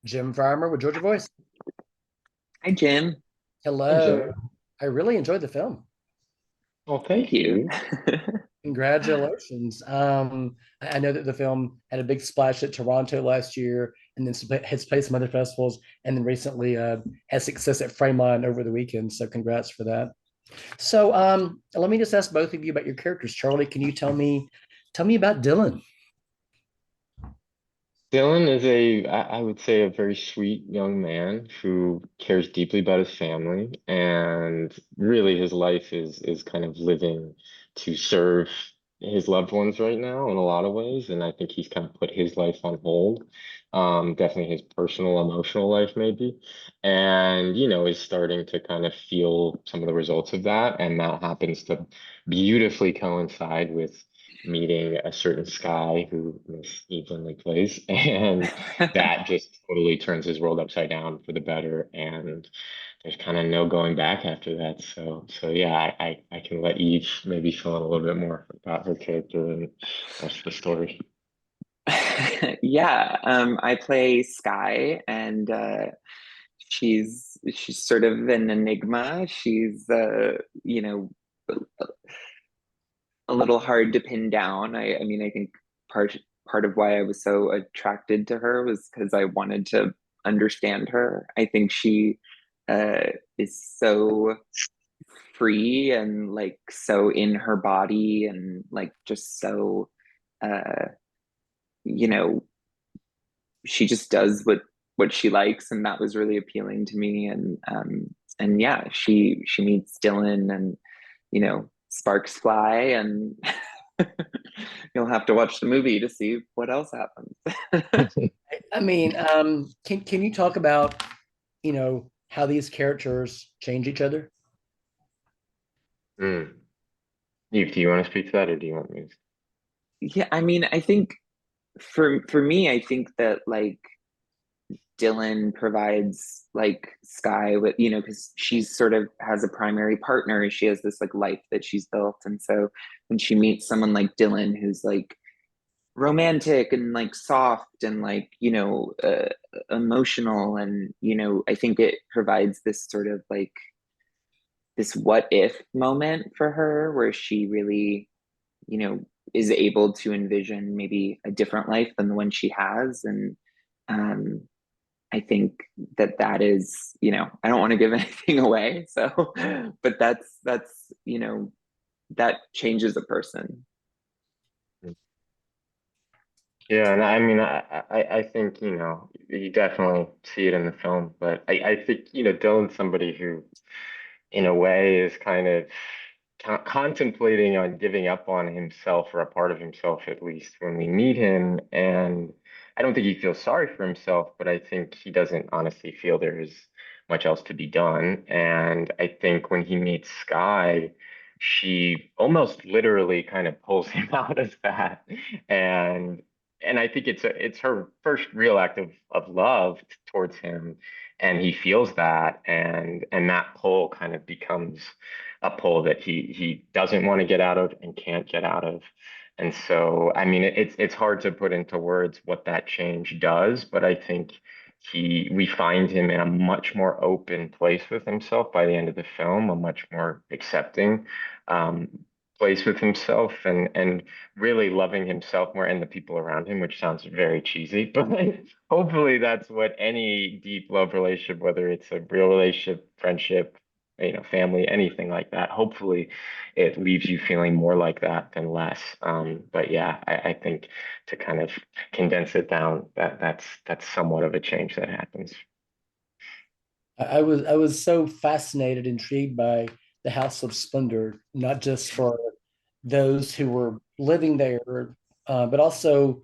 Jim Farmer with Georgia Voice. Hi, Jim. Hey, Hello. Jim. I really enjoyed the film. Well, Thank thank you. you. Congratulations. I know that the film had a big splash at Toronto last year and then has played some other festivals and then recently had success at Frameline over the weekend. So congrats for that. So let me just ask both of you about your characters. Charlie, can you tell me about Dylan? Dylan is I would say, a very sweet young man who cares deeply about his family, and really his life is kind of living to serve his loved ones right now in a lot of ways. And I think he's kind of put his life on hold. Definitely his personal, emotional life, maybe. And, is starting to kind of feel some of the results of that. And that happens to beautifully coincide with meeting a certain Sky who Miss Eve Lindley plays, and that just totally turns his world upside down for the better. And there's kind of no going back after that. So yeah, I can let Eve maybe fill in a little bit more about her character and the rest of the story. Yeah, I play Sky, and she's sort of an enigma. She's a little hard to pin down. I mean, I think part of why I was so attracted to her was because I wanted to understand her. I think she is so free and like so in her body and like just so uh you know she just does what she likes, and that was really appealing to me. And yeah, she meets Dylan, and sparks fly, and you'll have to watch the movie to see what else happens. I mean, can you talk about, how these characters change each other? Mm. Eve, do you want to speak to that, or do you want me to? Yeah, I mean, I think for me, I think that like Dylan provides like Sky with, because she's sort of has a primary partner. She has this like life that she's built. And so when she meets someone like Dylan, who's like romantic and like soft and like, emotional, and, I think it provides this sort of like this what if moment for her where she really, you know, is able to envision maybe a different life than the one she has. And, um, I think that is, I don't want to give anything away. So, but that's, that changes a person. Yeah, and I mean, I think, you definitely see it in the film, but I think, Dylan's somebody who, in a way, is kind of contemplating on giving up on himself, or a part of himself at least, when we meet him. And I don't think he feels sorry for himself, but I think he doesn't honestly feel there's much else to be done. And I think when he meets Sky, she almost literally kind of pulls him out of that. And and I think it's her first real act of love towards him, and he feels that, and that pull kind of becomes a pull that he doesn't want to get out of and can't get out of. And so, I mean, it's hard to put into words what that change does, but I think we find him in a much more open place with himself by the end of the film, a much more accepting um, place with himself, and really loving himself more and the people around him, which sounds very cheesy, but hopefully that's what any deep love relationship, whether it's a real relationship, friendship, family, anything like that. Hopefully, it leaves you feeling more like that than less. But yeah, I think, to kind of condense it down, that's somewhat of a change that happens. I was so fascinated, intrigued by the House of Splendor, not just for those who were living there, but also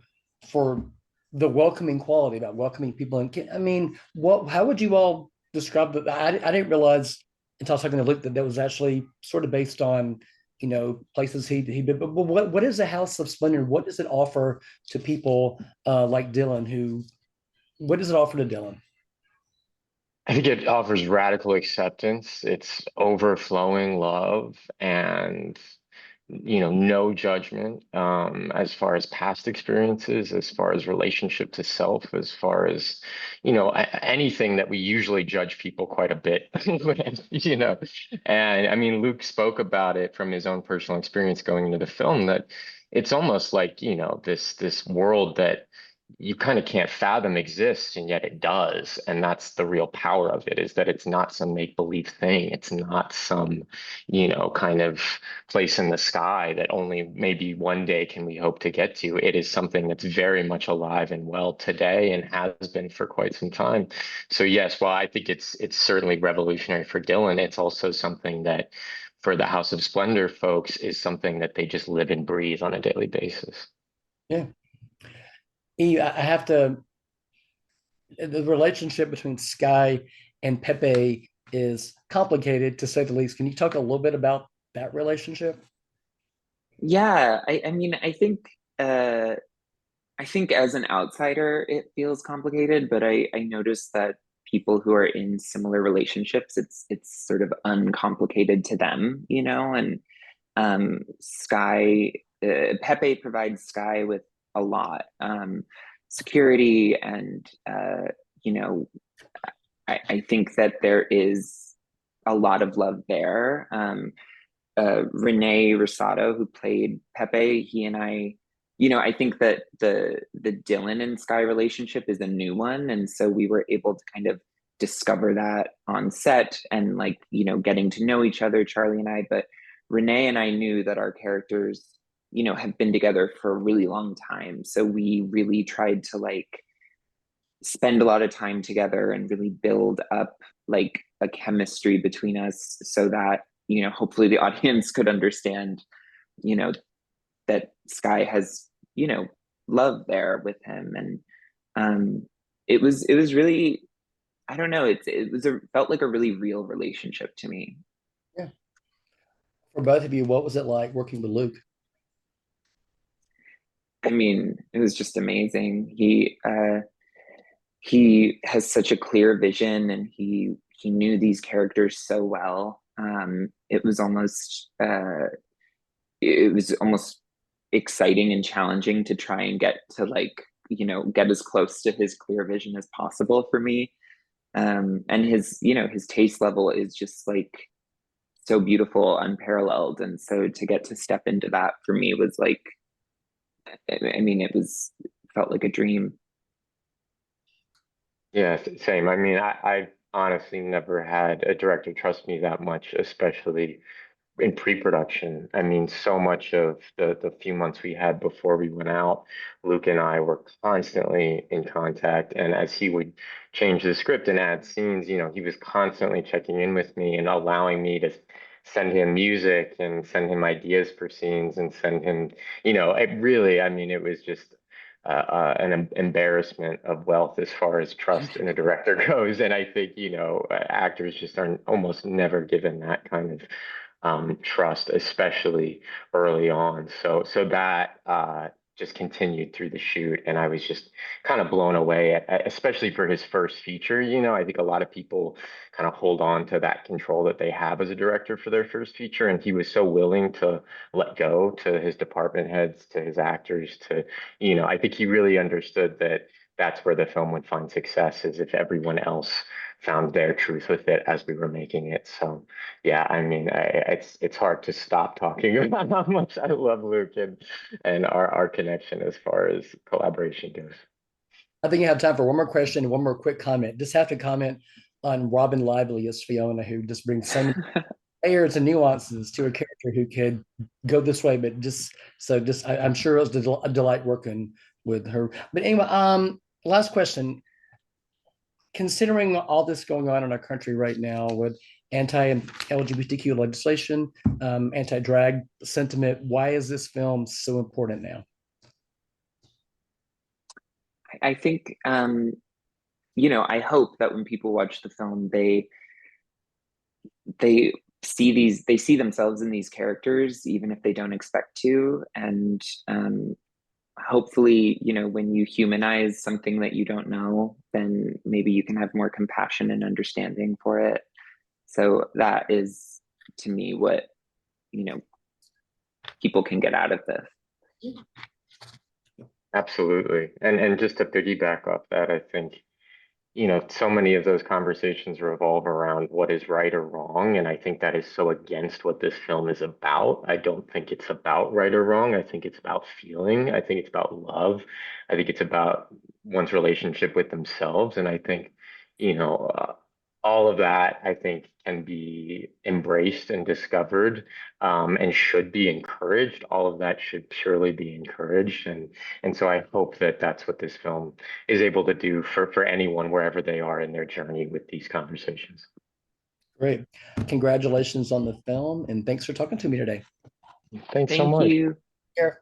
for the welcoming quality about welcoming people. And I mean, what? How would you all describe that? I didn't realize until I was talking to Luke that that was actually sort of based on places he did. But what is the House of Splendor? What does it offer to people like Dylan? Who what does it offer to Dylan? I think it offers radical acceptance. It's overflowing love, and no judgment, as far as past experiences, as far as relationship to self, as far as, anything that we usually judge people quite a bit, and I mean, Luke spoke about it from his own personal experience going into the film, that it's almost like, this world that you kind of can't fathom exists, and yet it does. And that's the real power of it, is that it's not some make-believe thing. It's not some, kind of place in the sky that only maybe one day can we hope to get to. It is something that's very much alive and well today, and has been for quite some time. So yes, while I think it's certainly revolutionary for Dylan, it's also something that for the House of Splendor folks is something that they just live and breathe on a daily basis. Yeah. I have to, the relationship between Sky and Pepe is complicated to say the least. Can you talk a little bit about that relationship? Yeah, I mean, I think as an outsider, it feels complicated, but I noticed that people who are in similar relationships, it's sort of uncomplicated to them, and Sky, Pepe provides Sky with a lot, security, and you know, I think that there is a lot of love there. Renee Rosado, who played Pepe, he and I think that the Dylan and Sky relationship is a new one, and so we were able to kind of discover that on set, and like, getting to know each other, Charlie and I. But Renee and I knew that our characters, have been together for a really long time, so we really tried to like spend a lot of time together and really build up like a chemistry between us, so that hopefully the audience could understand you know that Sky has love there with him. And it was really, I don't know, felt like a really real relationship to me. Yeah. For both of you, what was it like working with Luke? I mean, it was just amazing. He has such a clear vision, and he knew these characters so well. It was almost exciting and challenging to try and get to like, get as close to his clear vision as possible for me. And his taste level is just like so beautiful, unparalleled. And so to get to step into that for me was like, I mean, felt like a dream. Yeah, same. I mean, I honestly never had a director trust me that much, especially in pre-production. I mean, so much of the few months we had before we went out, Luke and I were constantly in contact. And as he would change the script and add scenes, he was constantly checking in with me and allowing me to send him music and send him ideas for scenes and send him, it really, I mean, it was just an embarrassment of wealth as far as trust in a director goes. And I think, actors just are almost never given that kind of trust, especially early on. So that just continued through the shoot, and I was just kind of blown away, especially for his first feature. I think a lot of people kind of hold on to that control that they have as a director for their first feature, and he was so willing to let go to his department heads, to his actors, I think he really understood that that's where the film would find success, is if everyone else found their truth with it as we were making it. So yeah, I mean, it's hard to stop talking about how much I love Luke and our connection as far as collaboration goes. I think you have time for one more question and one more quick comment. Just have to comment on Robin Lively as Fiona, who just brings so many layers and nuances to a character who could go this way, but I'm sure it was a delight working with her. But anyway, last question. Considering all this going on in our country right now with anti-LGBTQ legislation, anti-drag sentiment, why is this film so important now? I think, I hope that when people watch the film, they they see themselves in these characters, even if they don't expect to. And hopefully, when you humanize something that you don't know, then maybe you can have more compassion and understanding for it. So that is, to me, what, you know people can get out of this. Absolutely. And just to piggyback off that, I think, so many of those conversations revolve around what is right or wrong. And I think that is so against what this film is about. I don't think it's about right or wrong. I think it's about feeling. I think it's about love. I think it's about one's relationship with themselves. And I think, you know, uh, all of that, I think, can be embraced and discovered, and should be encouraged. All of that should purely be encouraged. And so I hope that that's what this film is able to do for anyone wherever they are in their journey with these conversations. Great. Congratulations on the film, and thanks for talking to me today. Thanks so Thank much. you. Here.